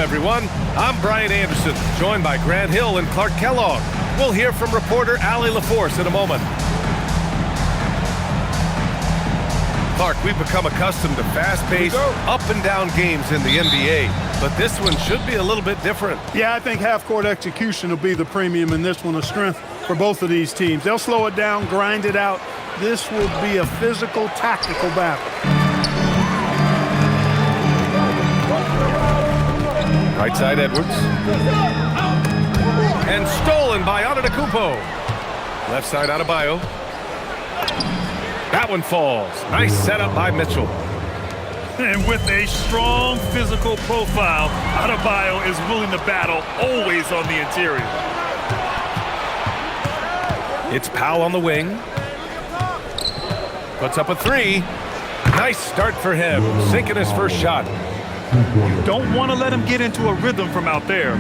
everyone. I'm Brian Anderson, joined by Grant Hill and Clark Kellogg. We'll hear from reporter Allie LaForce in a moment. Clark, we've become accustomed to fast-paced, up-and-down games in the NBA, but this one should be a little bit different. Yeah, I think half-court execution will be the premium in this one, a strength for both of these teams. They'll slow it down, grind it out. This will be a physical, tactical battle. Right side, Edwards. And stolen by Antetokounmpo. Left side, Adebayo. That one falls. Nice setup by Mitchell. And with a strong physical profile, Adebayo is willing to battle, always on the interior. It's Powell on the wing. Puts up a three. Nice start for him, sinking his first shot. You don't want to let him get into a rhythm from out there.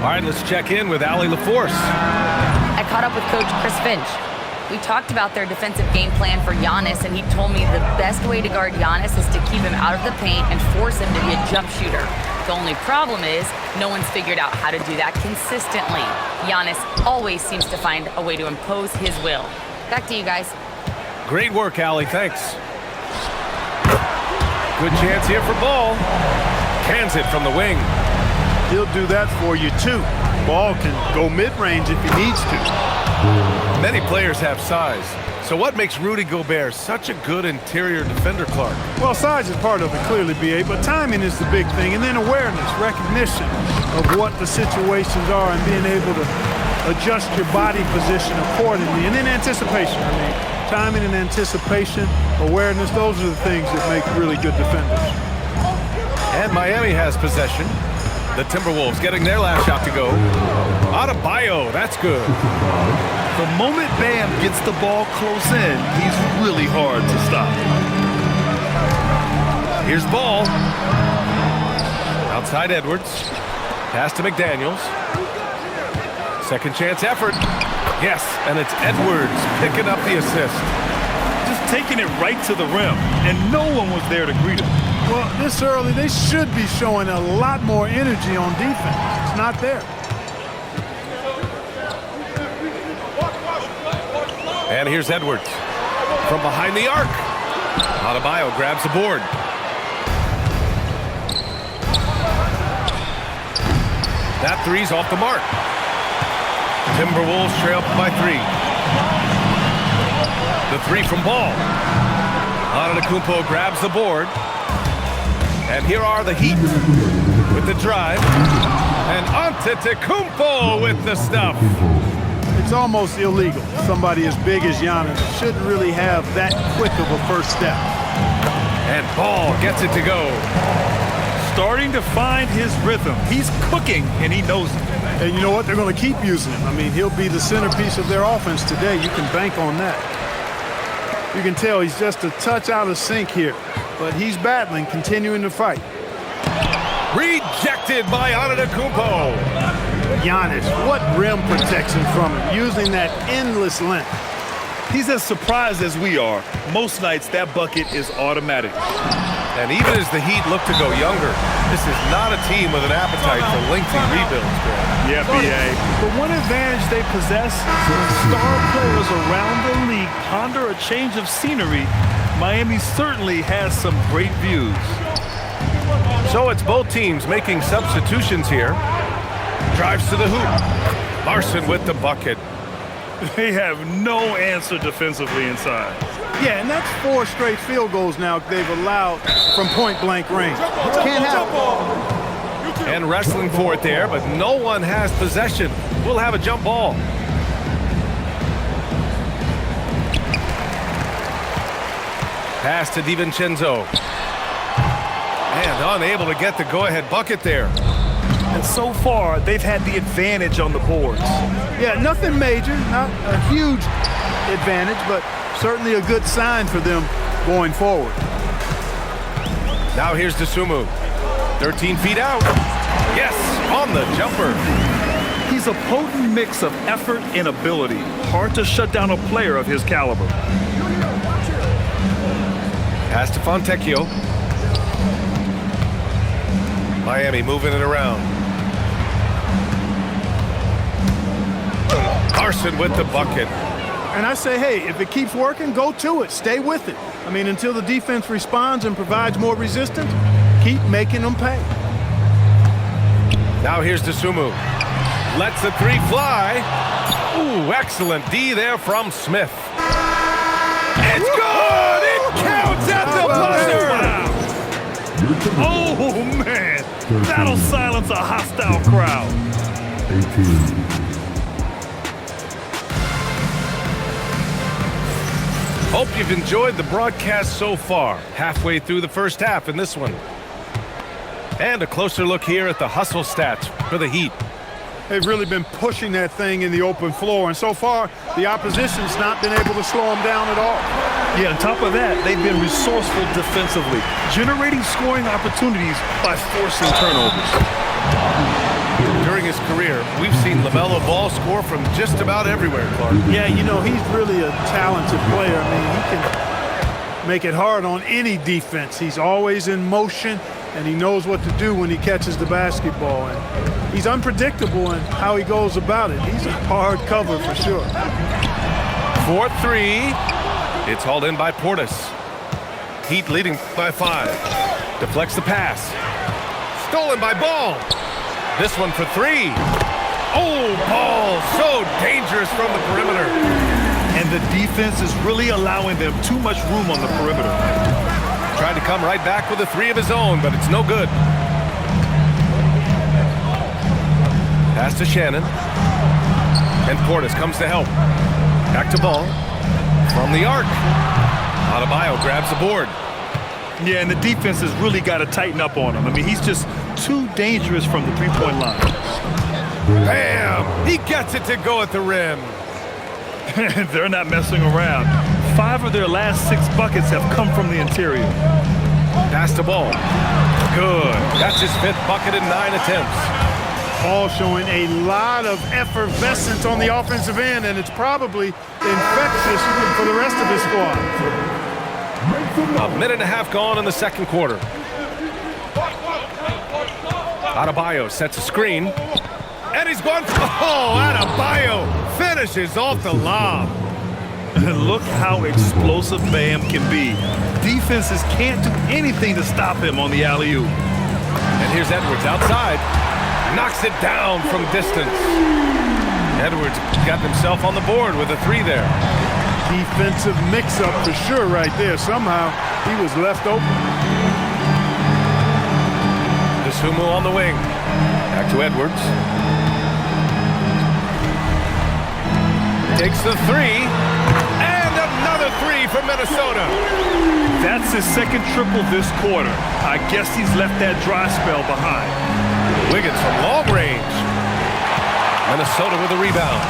All right, let's check in with Allie LaForce. I caught up with Coach Chris Finch. We talked about their defensive game plan for Giannis, and he told me the best way to guard Giannis is to keep him out of the paint and force him to be a jump shooter. The only problem is no one's figured out how to do that consistently. Giannis always seems to find a way to impose his will. Back to you guys. Great work, Allie. Thanks. Good chance here for Ball. Cans it from the wing. He'll do that for you, too. Ball can go mid-range if he needs to. Many players have size. So what makes Rudy Gobert such a good interior defender, Clark? Well, size is part of it, clearly, B.A., but timing is the big thing. And then awareness, recognition of what the situations are and being able to adjust your body position accordingly. And then anticipation. I mean, timing and anticipation, awareness, those are the things that make really good defenders. And Miami has possession. The Timberwolves getting their last shot to go. Adebayo, that's good. The moment Bam gets the ball close in, he's really hard to stop. Here's Ball. Outside Edwards. Pass to McDaniels. Second chance effort. Yes, and it's Edwards picking up the assist. Just taking it right to the rim, and no one was there to greet him. Well, this early, they should be showing a lot more energy on defense. It's not there. And here's Edwards. From behind the arc. Adebayo grabs the board. That three's off the mark. Timberwolves trail by 3. The three from Ball. Antetokounmpo grabs the board. And here are the Heat with the drive. And Antetokounmpo with the stuff. It's almost illegal. Somebody as big as Giannis shouldn't really have that quick of a first step. And Ball gets it to go. Starting to find his rhythm. He's cooking, and he knows it. And you know what? They're going to keep using him. I mean, he'll be the centerpiece of their offense today. You can bank on that. You can tell he's just a touch out of sync here. But he's battling, continuing to fight. Rejected by Antetokounmpo. Giannis, what rim protection from him, using that endless length. He's as surprised as we are. Most nights, that bucket is automatic. And even as the Heat look to go younger, this is not a team with an appetite for lengthy rebuilds, Grant. Yeah, B.A. But one advantage they possess, star players around the league ponder a change of scenery. Miami certainly has some great views. So it's both teams making substitutions here. Drives to the hoop. Larson with the bucket. They have no answer defensively inside. Yeah, and that's 4 straight field goals now they've allowed from point-blank range. Can't happen. And wrestling for it there, but no one has possession. We'll have a jump ball. Pass to DiVincenzo. And unable to get the go-ahead bucket there. And so far, they've had the advantage on the boards. Yeah, nothing major, not a huge advantage, but certainly a good sign for them going forward. Now here's Dosunmu. 13 feet out. Yes, on the jumper. He's a potent mix of effort and ability. Hard to shut down a player of his caliber. Pass to Fontecchio. Miami moving it around. Carson with the bucket. And I say, hey, if it keeps working, go to it. Stay with it. I mean, until the defense responds and provides more resistance, keep making them pay. Now here's Dosunmu. Lets the three fly. Ooh, excellent D there from Smith. It's good! It counts at the buzzer! Oh, man. That'll silence a hostile crowd. 18. Hope you've enjoyed the broadcast so far. Halfway through the first half in this one. And a closer look here at the hustle stats for the Heat. They've really been pushing that thing in the open floor, and so far, the opposition's not been able to slow them down at all. Yeah, on top of that, they've been resourceful defensively, generating scoring opportunities by forcing turnovers. During his career, we've seen LaMelo Ball score from just about everywhere, Clark. Yeah, you know, he's really a talented player. I mean, he can make it hard on any defense. He's always in motion, and he knows what to do when he catches the basketball. And he's unpredictable in how he goes about it. He's a hard cover for sure. 4-3. It's hauled in by Portis. Heat leading by 5. Deflects the pass. Stolen by Ball. This one for 3. Oh, Ball so dangerous from the perimeter. And the defense is really allowing them too much room on the perimeter. Tried to come right back with a 3 of his own, but it's no good. Pass to Shannon. And Portis comes to help. Back to Ball. From the arc. Adebayo grabs the board. Yeah, and the defense has really got to tighten up on him. I mean, he's just too dangerous from the three-point line. Bam! He gets it to go at the rim. They're not messing around. 5 of their last 6 buckets have come from the interior. Pass to Ball. Good. That's his 5th bucket in 9 attempts. Ball showing a lot of effervescence on the offensive end, and it's probably infectious for the rest of his squad. A minute and a half gone in the second quarter. Adebayo sets a screen. And he's going. Oh, Adebayo finishes off the lob. Look how explosive Bam can be. Defenses can't do anything to stop him on the alley-oop. And here's Edwards outside. Knocks it down from distance. Edwards got himself on the board with a 3 there. Defensive mix-up for sure right there. Somehow he was left open. Dosunmu on the wing. Back to Edwards. Takes the 3. And another 3 for Minnesota. That's his second triple this quarter. I guess he's left that dry spell behind. Wiggins from long range. Minnesota with a rebound.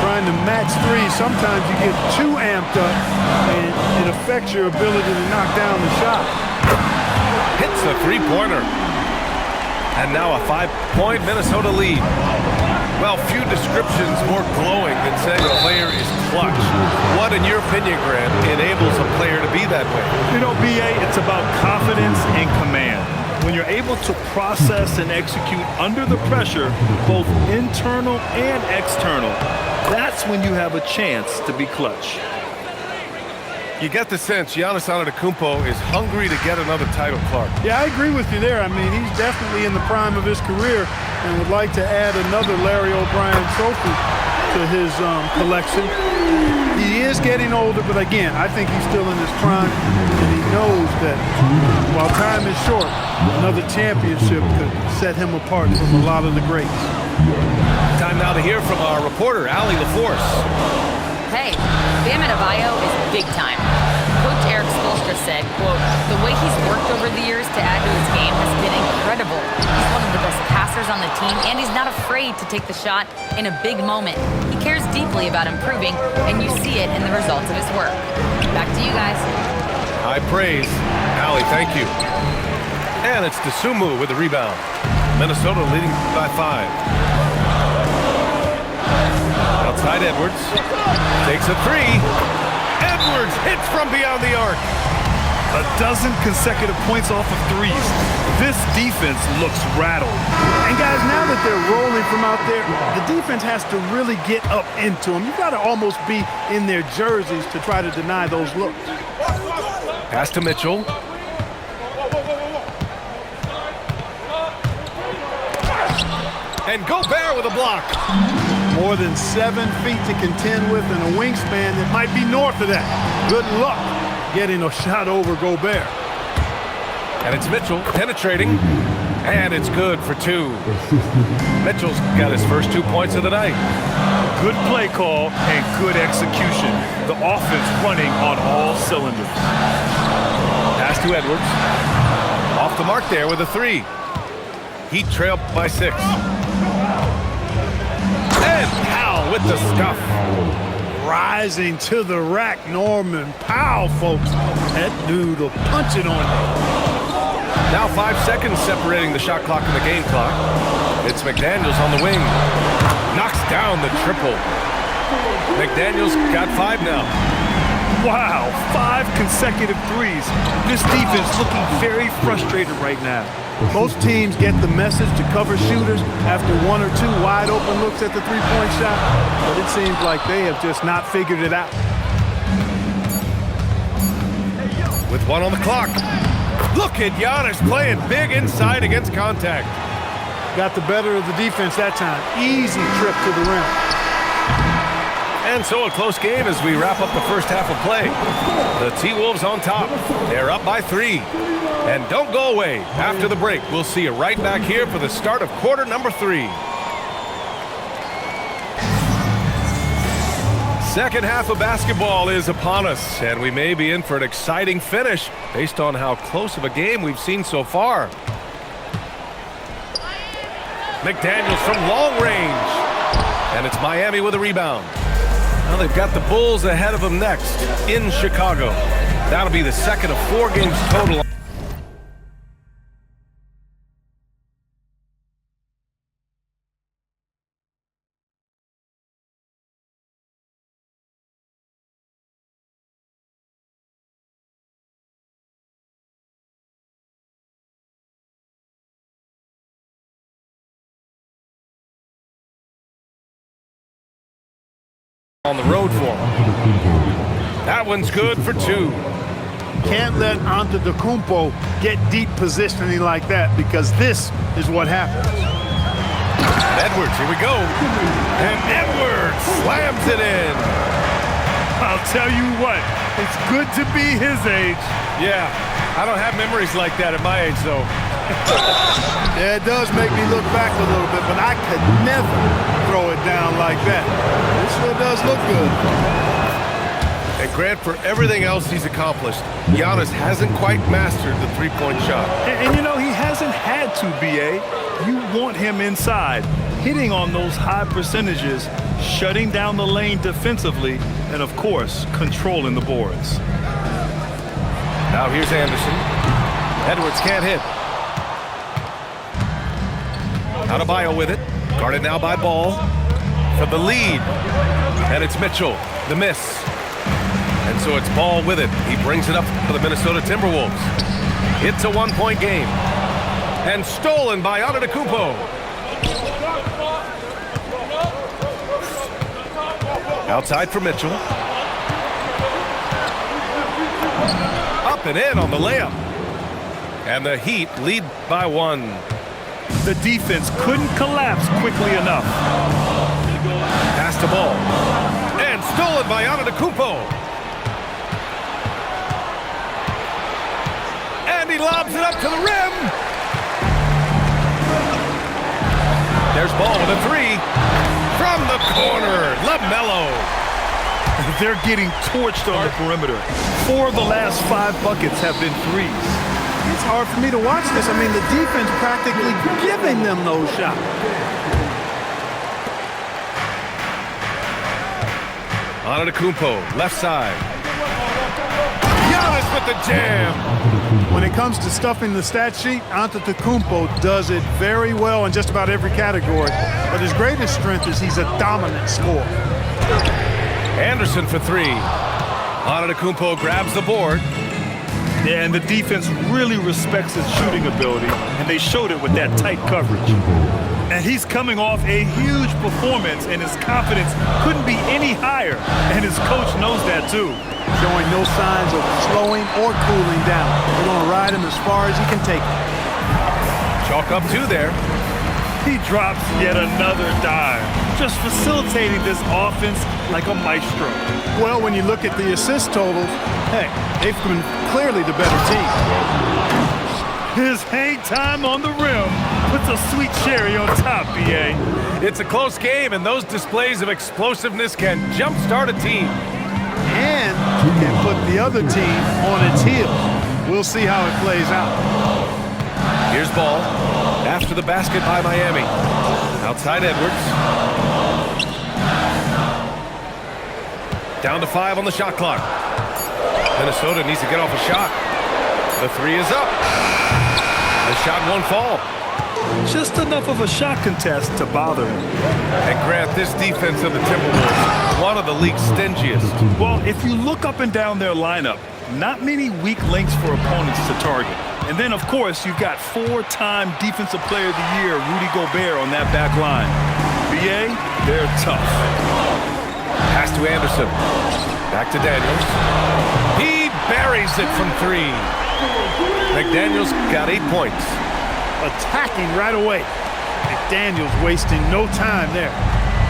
Trying to match 3, sometimes you get too amped up and it affects your ability to knock down the shot. Hits the 3-pointer. And now a 5-point Minnesota lead. Well, few descriptions more glowing than saying a player is clutch. What, in your opinion, Grant, enables a player to be that way? You know, B.A., it's about confidence and command. When you're able to process and execute under the pressure, both internal and external, that's when you have a chance to be clutch. You get the sense Giannis Antetokounmpo is hungry to get another title, Clark. Yeah, I agree with you there. I mean, he's definitely in the prime of his career and would like to add another Larry O'Brien trophy to his collection. He is getting older, but again, I think he's still in his prime, and he knows that while time is short, another championship could set him apart from a lot of the greats. Time now to hear from our reporter, Allie LaForce. Hey, Bam Adebayo is big time. Coach Eric Spoelstra said, quote, "The way he's worked over the years to add to his game has been incredible. He's one of the best passers on the team, and he's not afraid to take the shot in a big moment. He cares deeply about improving, and you see it in the results of his work." Back to you guys. High praise. Allie, thank you. And it's Dosunmu with the rebound. Minnesota leading by 5. Outside Edwards. Takes a 3. Edwards hits from beyond the arc. A dozen consecutive points off of threes. This defense looks rattled. And guys, now that they're rolling from out there, the defense has to really get up into them. You've got to almost be in their jerseys to try to deny those looks. Pass to Mitchell. And Gobert with a block. More than 7 feet to contend with and a wingspan that might be north of that. Good luck getting a shot over Gobert. And it's Mitchell penetrating. And it's good for 2. Mitchell's got his first 2 points of the night. Good play call and good execution. The offense running on all cylinders. Pass to Edwards. Off the mark there with a 3. Heat trailed by 6. And Powell with the stuff. Rising to the rack, Norman Powell, folks. That dude will punch it on you. Now 5 seconds separating the shot clock and the game clock. It's McDaniels on the wing. Knocks down the triple. McDaniels got 5 now. Wow, 5 consecutive threes. This defense looking very frustrated right now. Most teams get the message to cover shooters after 1 or 2 wide open looks at the three-point shot, but it seems like they have just not figured it out. With 1 on the clock. Look at Giannis playing big inside against contact. Got the better of the defense that time. Easy trip to the rim. And so a close game as we wrap up the first half of play. The T-Wolves on top. They're up by 3. And don't go away. After the break, we'll see you right back here for the start of quarter number 3. Second half of basketball is upon us, and we may be in for an exciting finish based on how close of a game we've seen so far. McDaniels from long range. And it's Miami with a rebound. Now they've got the Bulls ahead of them next in Chicago. That'll be the second of 4 games total. On the road for him. That one's good for 2. Can't let Antetokounmpo get deep positioning like that because this is what happens. Edwards, here we go. And Edwards slams it in. I'll tell you what, it's good to be his age. Yeah, I don't have memories like that at my age, though. Yeah, it does make me look back a little bit, but I could never throw it down like that. It sure does look good. And Grant, for everything else he's accomplished, Giannis hasn't quite mastered the three-point shot. And you know, he hasn't had to, B.A. You want him inside, hitting on those high percentages, shutting down the lane defensively, and, of course, controlling the boards. Now here's Anderson. Edwards can't hit. Adebayo with it. Guarded now by Ball. For the lead. And it's Mitchell. The miss. And so it's Ball with it. He brings it up for the Minnesota Timberwolves. It's a 1-point game. And stolen by Antetokounmpo. Outside for Mitchell. Up and in on the layup. And the Heat lead by 1. The defense couldn't collapse quickly enough. Pass to Ball. And stolen by Antetokounmpo. And he lobs it up to the rim. There's Ball with a 3. From the corner, LaMelo. They're getting torched on the perimeter. 4 of the last 5 buckets have been threes. It's hard for me to watch this. I mean, the defense practically giving them those shots. Antetokounmpo, left side. Giannis with the jam. When it comes to stuffing the stat sheet, Antetokounmpo does it very well in just about every category. But his greatest strength is he's a dominant scorer. Anderson for 3. Antetokounmpo grabs the board. Yeah, and the defense really respects his shooting ability, and they showed it with that tight coverage. And he's coming off a huge performance, and his confidence couldn't be any higher, and his coach knows that too. Showing no signs of slowing or cooling down. They're going to ride him as far as he can take it. Chalk up 2 there. He drops yet another dime, just facilitating this offense like a maestro. Well, when you look at the assist totals, hey, they've been clearly the better team. His hang time on the rim puts a sweet cherry on top, B.A. It's a close game, and those displays of explosiveness can jumpstart a team. And can put the other team on its heels. We'll see how it plays out. Here's ball. After the basket by Miami. Outside Edwards. Down to 5 on the shot clock. Minnesota needs to get off a shot. The 3 is up. The shot won't fall. Just enough of a shot contest to bother him. And Grant, this defense of the Timberwolves, one of the league's stingiest. Well, if you look up and down their lineup, not many weak links for opponents to target. And then, of course, you've got 4-time Defensive Player of the Year, Rudy Gobert, on that back line. B.A., they're tough. Pass to Anderson. Back to Daniels. He buries it from 3. McDaniels got 8 points. Attacking right away. McDaniels wasting no time there.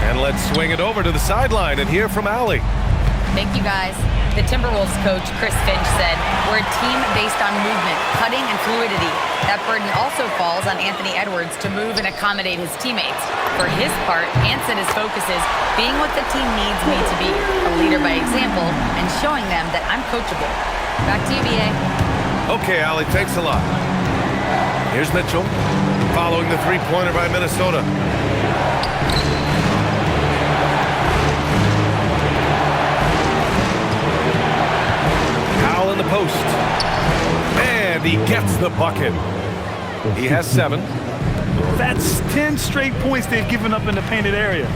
And let's swing it over to the sideline and hear from Allie. Thank you, guys. The Timberwolves coach, Chris Finch, said, "We're a team based on movement, cutting, and fluidity. That burden also falls on Anthony Edwards to move and accommodate his teammates. For his part, Ant said his focus is being what the team needs me to be, a leader by example, and showing them that I'm coachable." Back to you, B.A. Okay, Allie, thanks a lot. Here's Mitchell, following the 3-pointer by Minnesota. Powell in the post. And he gets the bucket. He has 7. That's 10 straight points they've given up in the painted area.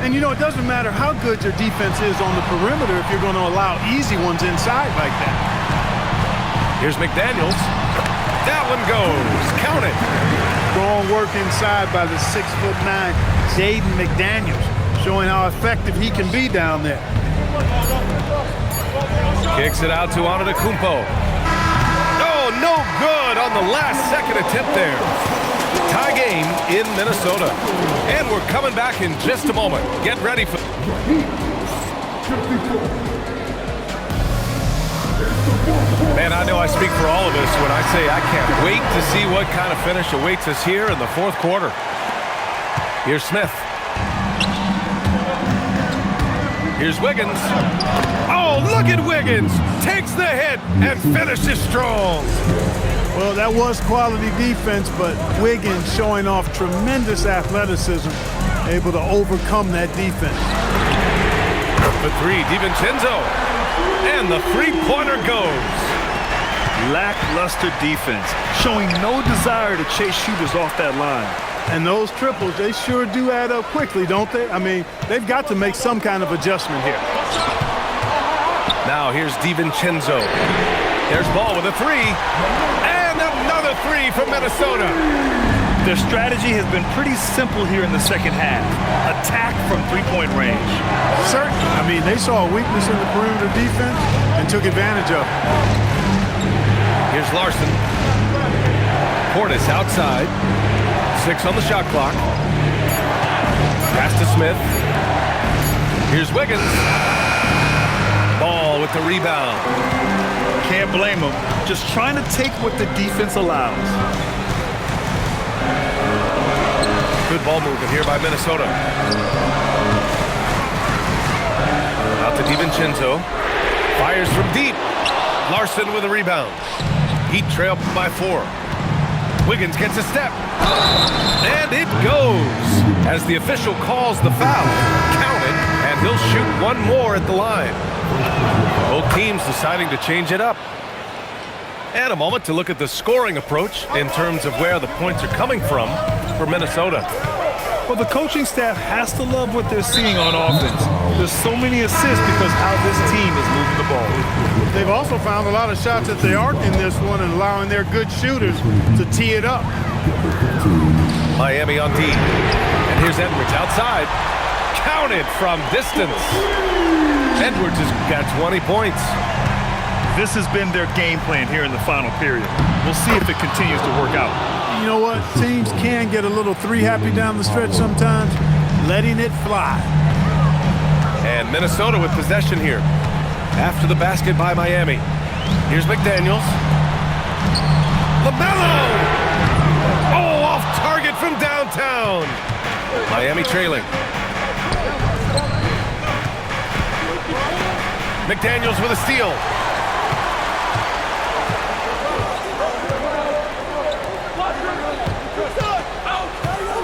And you know, it doesn't matter how good your defense is on the perimeter if you're going to allow easy ones inside like that. Here's McDaniels. That one goes. Count it. Strong work inside by the 6'9" Jaden McDaniels, showing how effective he can be down there. Kicks it out to Antetokounmpo. Oh, no good on the last second attempt there. Tie game in Minnesota. And we're coming back in just a moment. Get ready for... Man, I know I speak for all of us when I say I can't wait to see what kind of finish awaits us here in the 4th quarter. Here's Smith. Here's Wiggins. Oh, look at Wiggins. Takes the hit and finishes strong. Well, that was quality defense, but Wiggins showing off tremendous athleticism, able to overcome that defense. For 3, DiVincenzo. And the 3-pointer goes. Lackluster defense, showing no desire to chase shooters off that line. And those triples, they sure do add up quickly, don't they? I mean, they've got to make some kind of adjustment here. Now here's DiVincenzo. There's ball with a 3. And another 3 from Minnesota. Their strategy has been pretty simple here in the second half. Attack from 3-point range. Certainly. I mean, they saw a weakness in the perimeter defense and took advantage of it. Here's Larson. Portis outside. 6 on the shot clock. Pass to Smith. Here's Wiggins. Ball with the rebound. Can't blame him. Just trying to take what the defense allows. Good ball movement here by Minnesota. Out to DiVincenzo. Fires from deep. Larson with a rebound. Heat trail by 4. Wiggins gets a step. And it goes. As the official calls the foul. Count it, and he'll shoot one more at the line. Both teams deciding to change it up. And a moment to look at the scoring approach in terms of where the points are coming from for Minnesota. Well, the coaching staff has to love what they're seeing on offense. There's so many assists because how this team is moving the ball. They've also found a lot of shots at the arc in this one and allowing their good shooters to tee it up. Miami on D. And here's Edwards outside. Counted from distance. Edwards has got 20 points. This has been their game plan here in the final period. We'll see if it continues to work out. You know what? Teams can get a little three happy down the stretch sometimes, letting it fly. And Minnesota with possession here. After the basket by Miami. Here's McDaniels. LaMelo! Oh, off target from downtown. Miami trailing. McDaniels with a steal.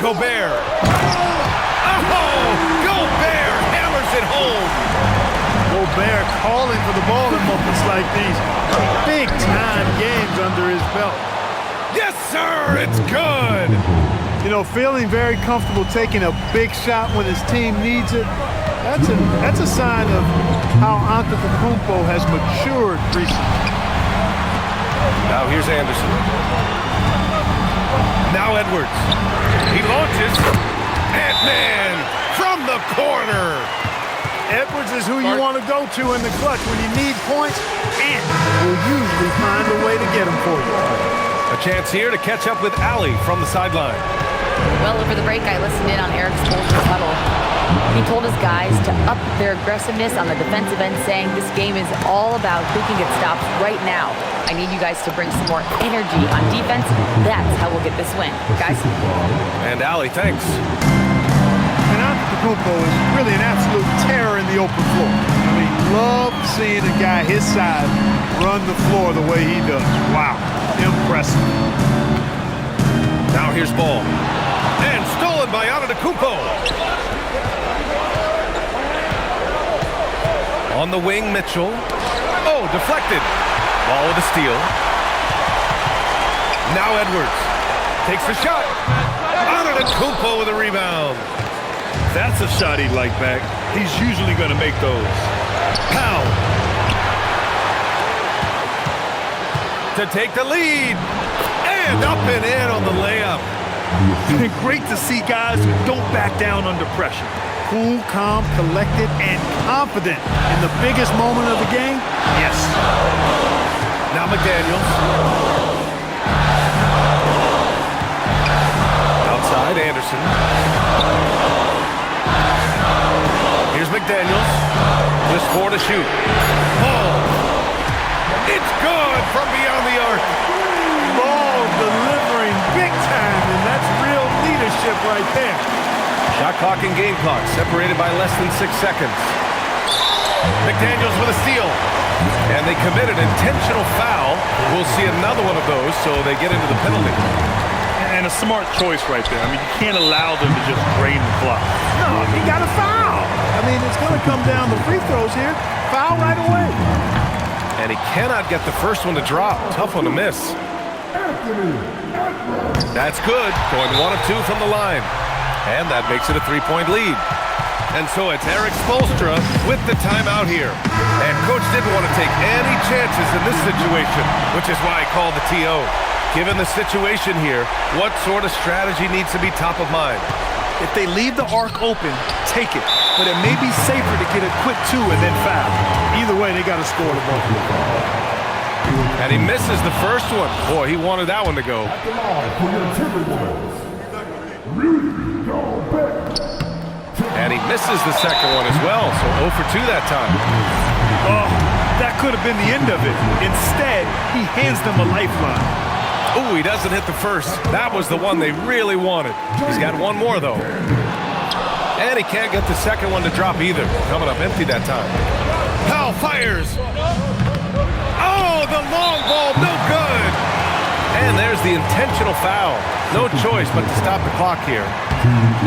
Gobert. Oh, Gobert hammers it home. Gobert calling for the ball in moments like these. Big-time games under his belt. Yes, sir, it's good. You know, feeling very comfortable taking a big shot when his team needs it. That's a sign of how Antetokounmpo has matured recently. Now here's Anderson. Now Edwards. He launches. Ant-Man from the corner. Edwards is who you want to go to in the clutch. When you need points, Ant will usually find a way to get them for you. A chance here to catch up with Allie from the sideline. Well, over the break, I listened in on Eric Spoelstra's huddle. He told his guys to up their aggressiveness on the defensive end, saying this game is all about who can get stops right now. I need you guys to bring some more energy on defense. That's how we'll get this win. Guys? And Allie, thanks. And Antetokounmpo is really an absolute terror in the open floor. I mean, love seeing a guy his size run the floor the way he does. Wow, impressive. Now here's ball. And stolen by Antetokounmpo. On the wing, Mitchell. Oh, deflected. Ball with a steal. Now Edwards takes the shot. Antetokounmpo with a rebound. That's a shot he'd like back. He's usually going to make those. Powell. To take the lead. And up and in on the layup. Great to see guys who don't back down under pressure. Cool, calm, collected, and confident in the biggest moment of the game. Yes. Now McDaniels. Outside, Anderson. Here's McDaniels. Just 4 to shoot. Ball. It's good from beyond the arc. Ball delivering big time, and that's real leadership right there. Shot clock and game clock separated by less than 6 seconds. McDaniels with a steal. And they commit an intentional foul. We'll see another one of those, so they get into the penalty. And a smart choice right there. I mean, you can't allow them to just drain the clock. No, he got a foul. I mean, it's going to come down to free throws here. Foul right away. And he cannot get the first one to drop. Tough one to miss. That's good. Going 1 of 2 from the line. And that makes it a 3-point lead. And so it's Eric Spoelstra with the timeout here. And Coach didn't want to take any chances in this situation, which is why I called the TO. Given the situation here, what sort of strategy needs to be top of mind? If they leave the arc open, take it. But it may be safer to get a quick 2 and then foul. Either way, they got to score the ball. And he misses the first one. Boy, he wanted that one to go. And he misses the second one as well, so 0 for 2 that time. Oh, that could have been the end of it. Instead, he hands them a lifeline. Ooh, he doesn't hit the first. That was the one they really wanted. He's got one more, though. And he can't get the second one to drop either. Coming up empty that time. Powell fires. Oh, the long ball, no good. And there's the intentional foul. No choice but to stop the clock here.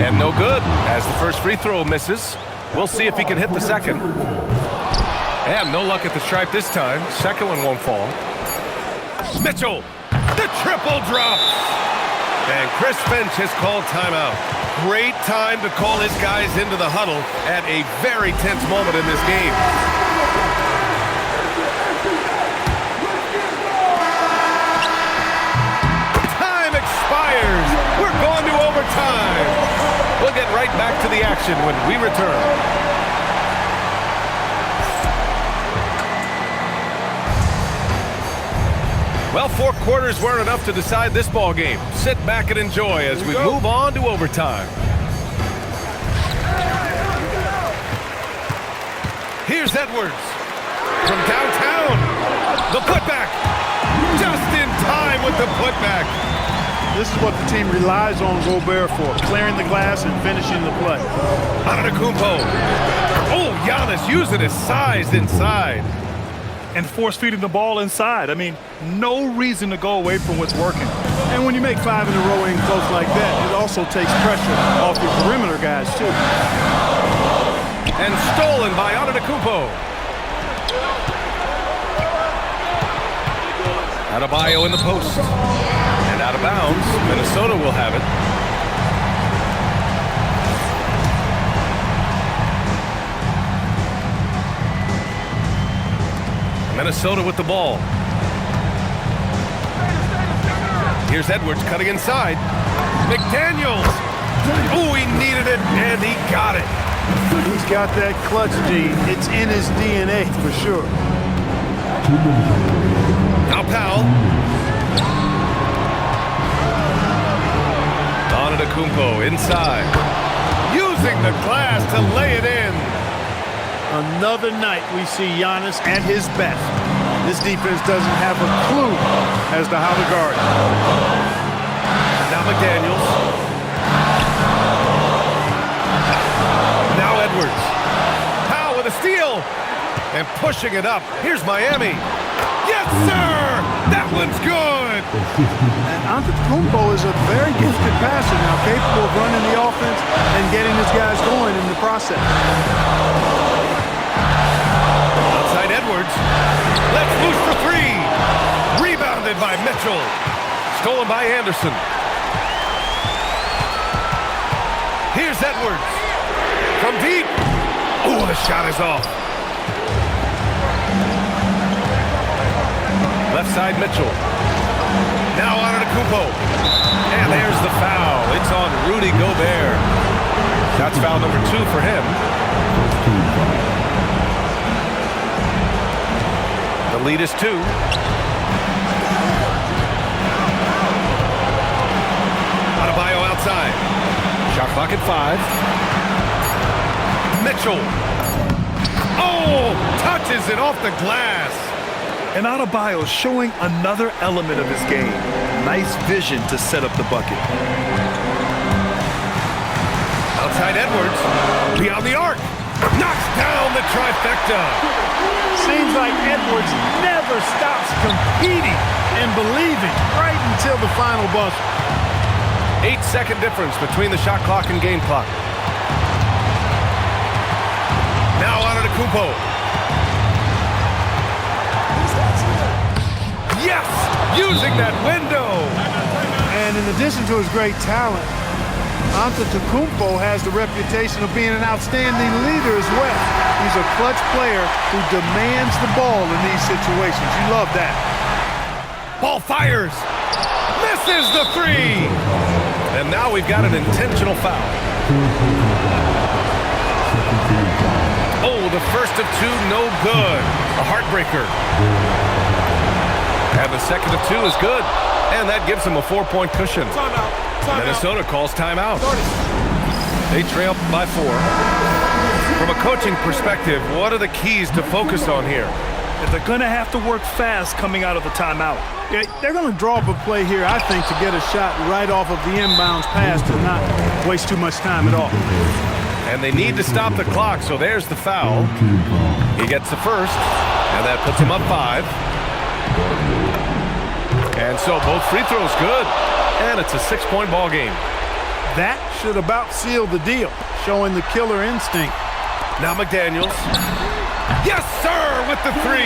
And no good, as the first free throw misses. We'll see if he can hit the second. And no luck at the stripe this time. Second one won't fall. Mitchell, the triple drop. And Chris Finch has called timeout. great time to call his guys into the huddle at a very tense moment in this game. Time expires. We're going to overtime. We'll get right back to the action when we return. Well, 4 quarters weren't enough to decide this ball game. Sit back and enjoy as we move on to overtime. Here's Edwards from downtown. The putback. Just in time with the putback. This is what the team relies on Gobert for, clearing the glass and finishing the play. Antetokounmpo. Oh, Giannis using his size inside. And force-feeding the ball inside. I mean, no reason to go away from what's working. And when you make 5 in a row in close like that, it also takes pressure off your perimeter guys, too. And stolen by Antetokounmpo. Adebayo in the post. And out of bounds. Minnesota will have it. Minnesota with the ball. Here's Edwards cutting inside. McDaniels. Oh, he needed it, and he got it. He's got that clutch D. It's in his DNA for sure. Now Powell. Antetokounmpo inside. Using the glass to lay it in. Another night we see Giannis at his best. This defense doesn't have a clue as to how to guard. Now McDaniels. Now Edwards. Powell with a steal. And pushing it up. Here's Miami. Yes, sir! That one's good! And Antetokounmpo is a very gifted passer now, capable of running the offense and getting his guys going in the process. Edwards, let's loose for 3. Rebounded by Mitchell. Stolen by Anderson. Here's Edwards. From deep. Oh, the shot is off. Left side Mitchell. Now Antetokounmpo. And there's the foul. It's on Rudy Gobert. That's foul number 2 for him. The lead is 2. Adebayo outside. Shot clock at 5. Mitchell. Oh, touches it off the glass. And Adebayo showing another element of his game. Nice vision to set up the bucket. Outside Edwards. Beyond the arc. Knocks down the trifecta. Seems like Edwards never stops competing and believing right until the final buzzer. 8-second difference between the shot clock and game clock. Now Antetokounmpo. Yes! Using that window! And in addition to his great talent, Antetokounmpo has the reputation of being an outstanding leader as well. He's a clutch player who demands the ball in these situations. You love that. Ball fires. Misses the 3. And now we've got an intentional foul. Oh, the first of 2, no good. A heartbreaker. And the second of 2 is good. And that gives him a 4-point cushion. Minnesota calls timeout. They trail by 4. From a coaching perspective, what are the keys to focus on here? They're going to have to work fast coming out of the timeout. Yeah, they're going to draw up a play here, I think, to get a shot right off of the inbounds pass to not waste too much time at all. And they need to stop the clock, so there's the foul. He gets the first, and that puts him up 5. And so both free throws good, and it's a 6-point ball game. That should about seal the deal, showing the killer instinct. Now McDaniels. Yes, sir, with the 3.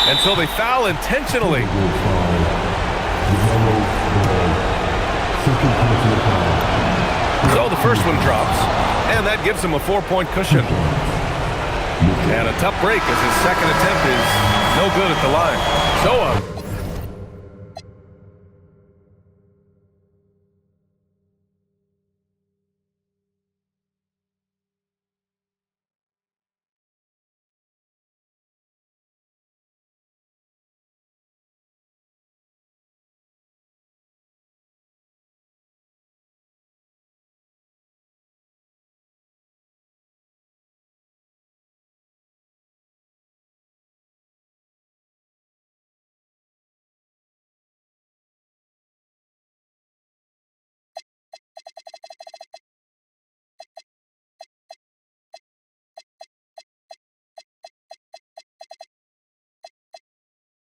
And so they foul intentionally. So the first one drops, and that gives him a 4-point cushion. And a tough break as his second attempt is no good at the line. So a